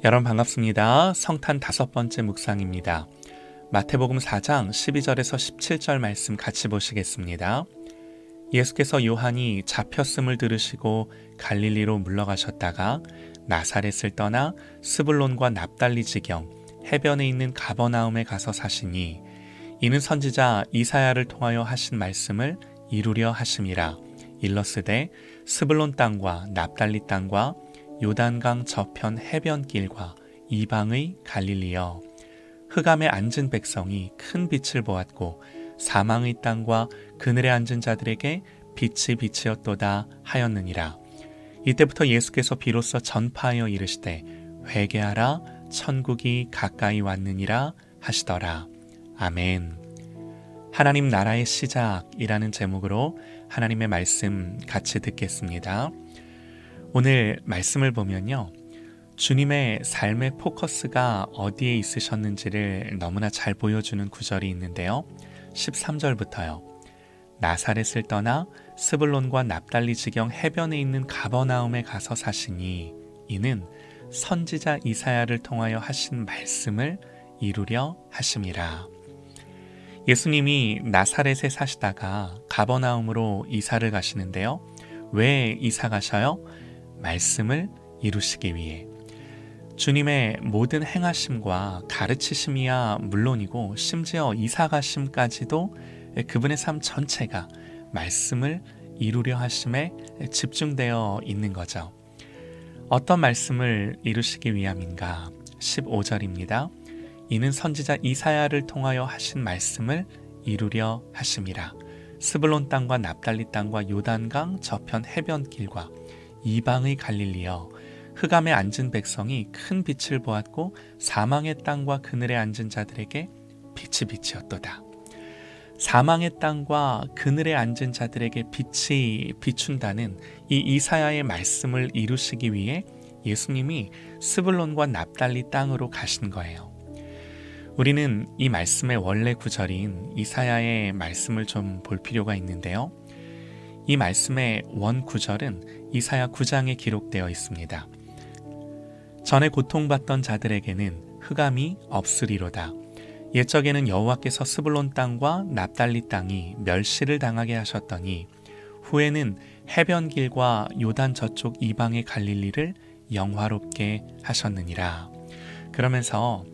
여러분 반갑습니다. 성탄 5번째 묵상입니다. 마태복음 4장 12절에서 17절 말씀 같이 보시겠습니다. 예수께서 요한이 잡혔음을 들으시고 갈릴리로 물러가셨다가 나사렛을 떠나 스불론과 납달리 지경 해변에 있는 가버나움에 가서 사시니 이는 선지자 이사야를 통하여 하신 말씀을 이루려 하심이라. 일러스되 스불론 땅과 납달리 땅과 요단강 저편 해변길과 이방의 갈릴리여, 흑암에 앉은 백성이 큰 빛을 보았고 사망의 땅과 그늘에 앉은 자들에게 빛이 빛이었도다 하였느니라. 이때부터 예수께서 비로소 전파하여 이르시되 회개하라, 천국이 가까이 왔느니라 하시더라. 아멘. 하나님 나라의 시작이라는 제목으로 하나님의 말씀 같이 듣겠습니다. 오늘 말씀을 보면요, 주님의 삶의 포커스가 어디에 있으셨는지를 너무나 잘 보여주는 구절이 있는데요. 13절부터요. 나사렛을 떠나 스불론과 납달리 지경 해변에 있는 가버나움에 가서 사시니 이는 선지자 이사야를 통하여 하신 말씀을 이루려 하심이라. 예수님이 나사렛에 사시다가 가버나움으로 이사를 가시는데요. 왜 이사 가셔요? 말씀을 이루시기 위해. 주님의 모든 행하심과 가르치심이야 물론이고 심지어 이사가심까지도 그분의 삶 전체가 말씀을 이루려 하심에 집중되어 있는 거죠. 어떤 말씀을 이루시기 위함인가? 15절입니다. 이는 선지자 이사야를 통하여 하신 말씀을 이루려 하심이라. 스불론 땅과 납달리 땅과 요단강 저편 해변길과 이방의 갈릴리여, 흑암에 앉은 백성이 큰 빛을 보았고 사망의 땅과 그늘에 앉은 자들에게 빛이 빛이었도다. 사망의 땅과 그늘에 앉은 자들에게 빛이 비춘다는 이 이사야의 말씀을 이루시기 위해 예수님이 스불론과 납달리 땅으로 가신 거예요. 우리는 이 말씀의 원래 구절인 이사야의 말씀을 좀 볼 필요가 있는데요. 이 말씀의 원 구절은 이사야 9장에 기록되어 있습니다. 전에 고통받던 자들에게는 흑암이 없으리로다. 옛적에는 여호와께서 스불론 땅과 납달리 땅이 멸시를 당하게 하셨더니 후에는 해변길과 요단 저쪽 이방의 갈릴리를 영화롭게 하셨느니라. 그러면서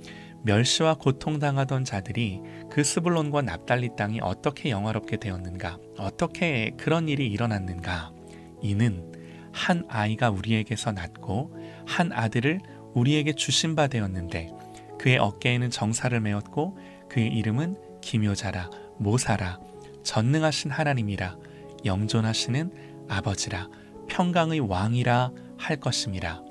멸시와 고통당하던 자들이 그 스불론과 납달리 땅이 어떻게 영화롭게 되었는가, 어떻게 그런 일이 일어났는가. 이는 한 아이가 우리에게서 낳고 한 아들을 우리에게 주신 바 되었는데 그의 어깨에는 정사를 메었고 그의 이름은 기묘자라, 모사라, 전능하신 하나님이라, 영존하시는 아버지라, 평강의 왕이라 할 것임이라.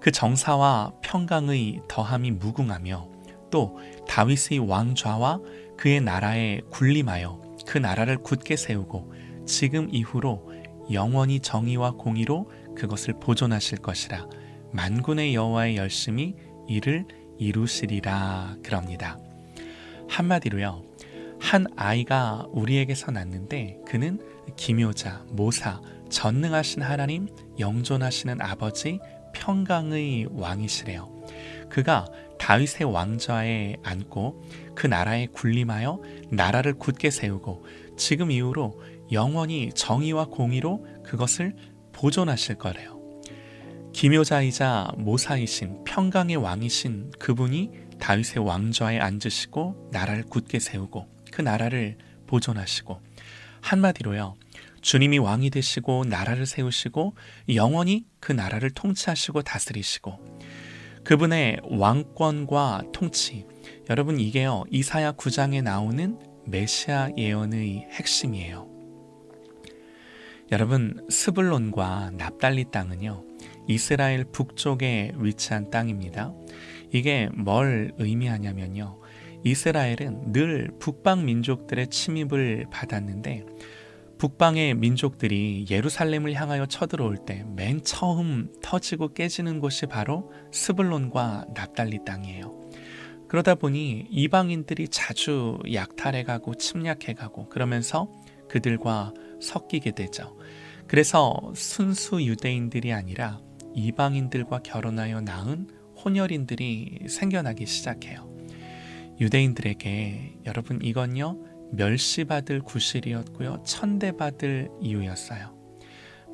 그 정사와 평강의 더함이 무궁하며 또 다윗의 왕좌와 그의 나라에 군림하여 그 나라를 굳게 세우고 지금 이후로 영원히 정의와 공의로 그것을 보존하실 것이라. 만군의 여호와의 열심히 이를 이루시리라. 그럽니다. 한마디로요, 한 아이가 우리에게서 낳는데 그는 기묘자, 모사, 전능하신 하나님, 영존하시는 아버지, 평강의 왕이시래요. 그가 다윗의 왕좌에 앉고 그 나라에 군림하여 나라를 굳게 세우고 지금 이후로 영원히 정의와 공의로 그것을 보존하실 거래요. 기묘자이자 모사이신 평강의 왕이신 그분이 다윗의 왕좌에 앉으시고 나라를 굳게 세우고 그 나라를 보존하시고, 한마디로요, 주님이 왕이 되시고 나라를 세우시고 영원히 그 나라를 통치하시고 다스리시고 그분의 왕권과 통치, 여러분 이게요 이사야 9장에 나오는 메시아 예언의 핵심이에요. 여러분, 스불론과 납달리 땅은요 이스라엘 북쪽에 위치한 땅입니다. 이게 뭘 의미하냐면요, 이스라엘은 늘 북방 민족들의 침입을 받았는데 북방의 민족들이 예루살렘을 향하여 쳐들어올 때 맨 처음 터지고 깨지는 곳이 바로 스불론과 납달리 땅이에요. 그러다 보니 이방인들이 자주 약탈해가고 침략해가고 그러면서 그들과 섞이게 되죠. 그래서 순수 유대인들이 아니라 이방인들과 결혼하여 낳은 소녀린들이 생겨나기 시작해요. 유대인들에게 여러분 이건요 멸시받을 구실이었고요 천대받을 이유였어요.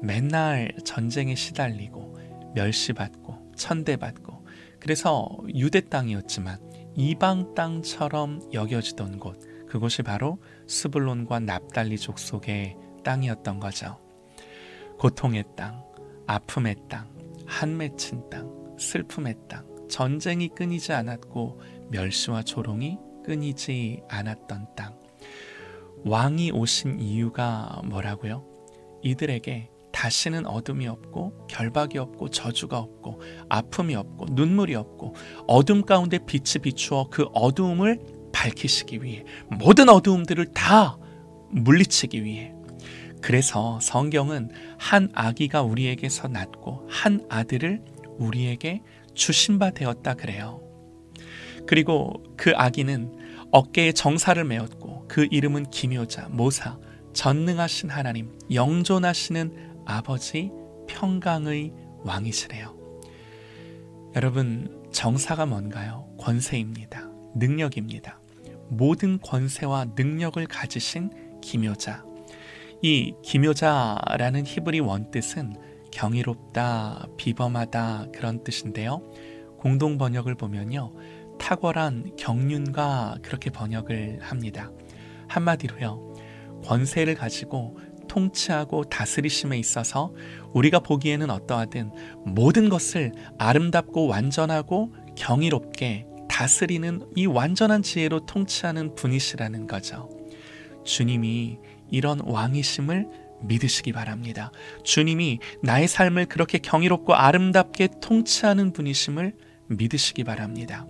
맨날 전쟁에 시달리고 멸시받고 천대받고 그래서 유대 땅이었지만 이방 땅처럼 여겨지던 곳, 그곳이 바로 스불론과 납달리 족속의 땅이었던 거죠. 고통의 땅, 아픔의 땅, 한 맺힌 땅, 슬픔의 땅, 전쟁이 끊이지 않았고 멸시와 조롱이 끊이지 않았던 땅. 왕이 오신 이유가 뭐라고요? 이들에게 다시는 어둠이 없고 결박이 없고 저주가 없고 아픔이 없고 눈물이 없고 어둠 가운데 빛이 비추어 그 어두움을 밝히시기 위해 모든 어두움들을 다 물리치기 위해. 그래서 성경은 한 아기가 우리에게서 낳고 한 아들을 우리에게 주신 바 되었다 그래요. 그리고 그 아기는 어깨에 정사를 메었고 그 이름은 기묘자, 모사, 전능하신 하나님, 영존하시는 아버지, 평강의 왕이시래요. 여러분, 정사가 뭔가요? 권세입니다. 능력입니다. 모든 권세와 능력을 가지신 기묘자. 이 기묘자라는 히브리 원뜻은 경이롭다, 비범하다 그런 뜻인데요. 공동 번역을 보면요, 탁월한 경륜가 그렇게 번역을 합니다. 한마디로요, 권세를 가지고 통치하고 다스리심에 있어서 우리가 보기에는 어떠하든 모든 것을 아름답고 완전하고 경이롭게 다스리는 이 완전한 지혜로 통치하는 분이시라는 거죠. 주님이 이런 왕이심을 믿으시기 바랍니다. 주님이 나의 삶을 그렇게 경이롭고 아름답게 통치하는 분이심을 믿으시기 바랍니다.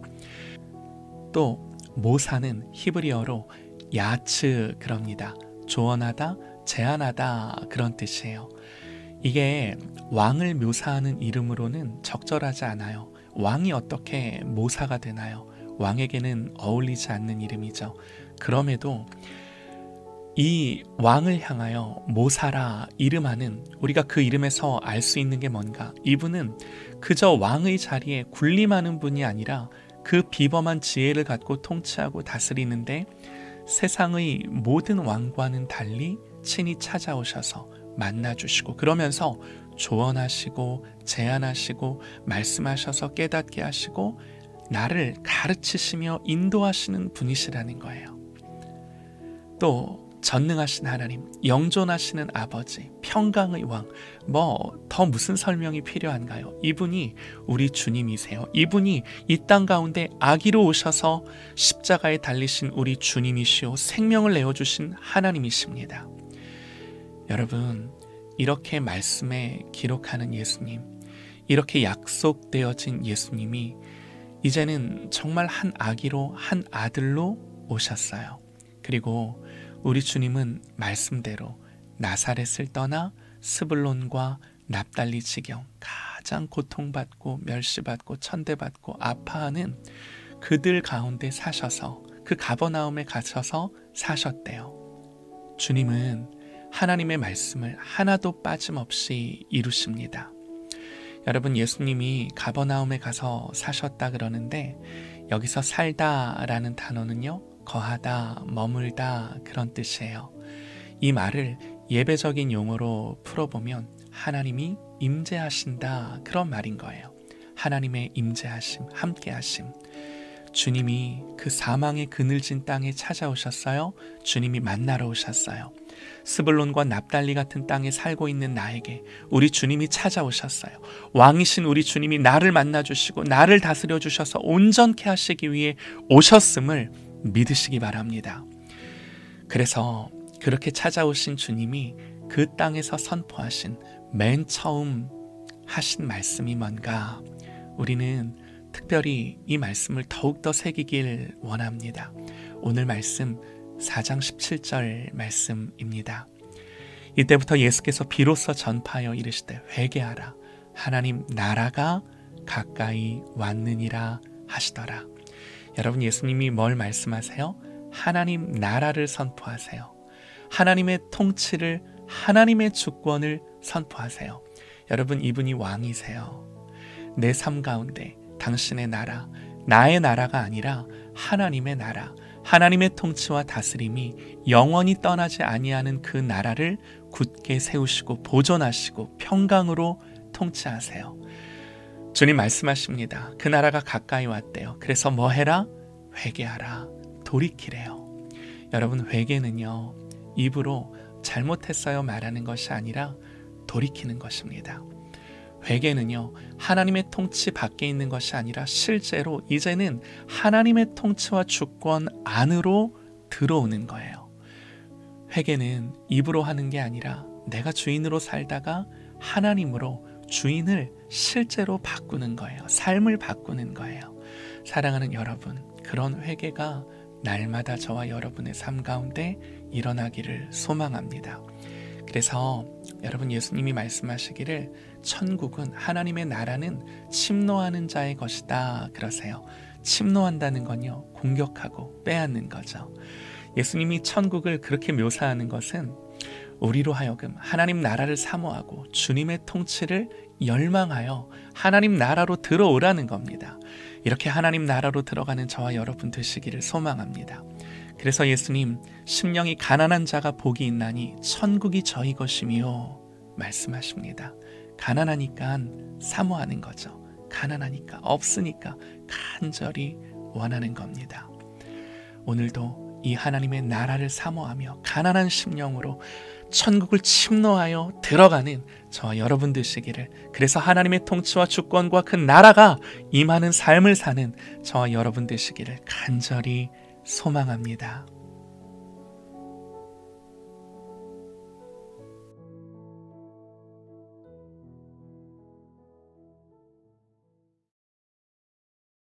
또 모사는 히브리어로 야츠 그럽니다. 조언하다, 제안하다 그런 뜻이에요. 이게 왕을 묘사하는 이름으로는 적절하지 않아요. 왕이 어떻게 모사가 되나요? 왕에게는 어울리지 않는 이름이죠. 그럼에도 이 왕을 향하여 모사라 이름하는, 우리가 그 이름에서 알 수 있는 게 뭔가, 이분은 그저 왕의 자리에 군림하는 분이 아니라 그 비범한 지혜를 갖고 통치하고 다스리는데 세상의 모든 왕과는 달리 친히 찾아오셔서 만나주시고 그러면서 조언하시고 제안하시고 말씀하셔서 깨닫게 하시고 나를 가르치시며 인도하시는 분이시라는 거예요. 또 전능하신 하나님, 영존하시는 아버지, 평강의 왕, 더 무슨 설명이 필요한가요? 이분이 우리 주님이세요. 이분이 이 땅 가운데 아기로 오셔서 십자가에 달리신 우리 주님이시오, 생명을 내어주신 하나님이십니다. 여러분, 이렇게 말씀에 기록하는 예수님, 이렇게 약속되어진 예수님이 이제는 정말 한 아기로, 한 아들로 오셨어요. 그리고 우리 주님은 말씀대로 나사렛을 떠나 스불론과 납달리 지경, 가장 고통받고 멸시받고 천대받고 아파하는 그들 가운데 사셔서 그 가버나움에 가셔서 사셨대요. 주님은 하나님의 말씀을 하나도 빠짐없이 이루십니다. 여러분, 예수님이 가버나움에 가서 사셨다 그러는데 여기서 살다라는 단어는요, 거하다, 머물다 그런 뜻이에요. 이 말을 예배적인 용어로 풀어보면 하나님이 임재하신다 그런 말인 거예요. 하나님의 임재하심, 함께하심. 주님이 그 사망의 그늘진 땅에 찾아오셨어요. 주님이 만나러 오셨어요. 스불론과 납달리 같은 땅에 살고 있는 나에게 우리 주님이 찾아오셨어요. 왕이신 우리 주님이 나를 만나주시고 나를 다스려 주셔서 온전케 하시기 위해 오셨음을 믿으시기 바랍니다. 그래서 그렇게 찾아오신 주님이 그 땅에서 선포하신 맨 처음 하신 말씀이 뭔가, 우리는 특별히 이 말씀을 더욱더 새기길 원합니다. 오늘 말씀 4장 17절 말씀입니다. 이때부터 예수께서 비로소 전파하여 이르시되 회개하라, 하나님 나라가 가까이 왔느니라 하시더라. 여러분, 예수님이 뭘 말씀하세요? 하나님 나라를 선포하세요. 하나님의 통치를, 하나님의 주권을 선포하세요. 여러분, 이분이 왕이세요. 내 삶 가운데 당신의 나라, 나의 나라가 아니라 하나님의 나라, 하나님의 통치와 다스림이 영원히 떠나지 아니하는 그 나라를 굳게 세우시고 보존하시고 평강으로 통치하세요. 주님 말씀하십니다. 그 나라가 가까이 왔대요. 그래서 뭐 해라? 회개하라. 돌이키래요. 여러분, 회개는요, 입으로 잘못했어요 말하는 것이 아니라 돌이키는 것입니다. 회개는요, 하나님의 통치 밖에 있는 것이 아니라 실제로 이제는 하나님의 통치와 주권 안으로 들어오는 거예요. 회개는 입으로 하는 게 아니라 내가 주인으로 살다가 하나님으로 주인을 실제로 바꾸는 거예요. 삶을 바꾸는 거예요. 사랑하는 여러분, 그런 회개가 날마다 저와 여러분의 삶 가운데 일어나기를 소망합니다. 그래서 여러분, 예수님이 말씀하시기를 천국은, 하나님의 나라는 침노하는 자의 것이다 그러세요. 침노한다는 건요, 공격하고 빼앗는 거죠. 예수님이 천국을 그렇게 묘사하는 것은 우리로 하여금 하나님 나라를 사모하고 주님의 통치를 열망하여 하나님 나라로 들어오라는 겁니다. 이렇게 하나님 나라로 들어가는 저와 여러분 되시기를 소망합니다. 그래서 예수님, 심령이 가난한 자가 복이 있나니 천국이 저희 것이며 말씀하십니다. 가난하니까 사모하는 거죠. 가난하니까, 없으니까 간절히 원하는 겁니다. 오늘도 이 하나님의 나라를 사모하며 가난한 심령으로 천국을 침노하여 들어가는 저와 여러분 되시기를, 그래서 하나님의 통치와 주권과 그 나라가 임하는 삶을 사는 저와 여러분 되시기를 간절히 소망합니다.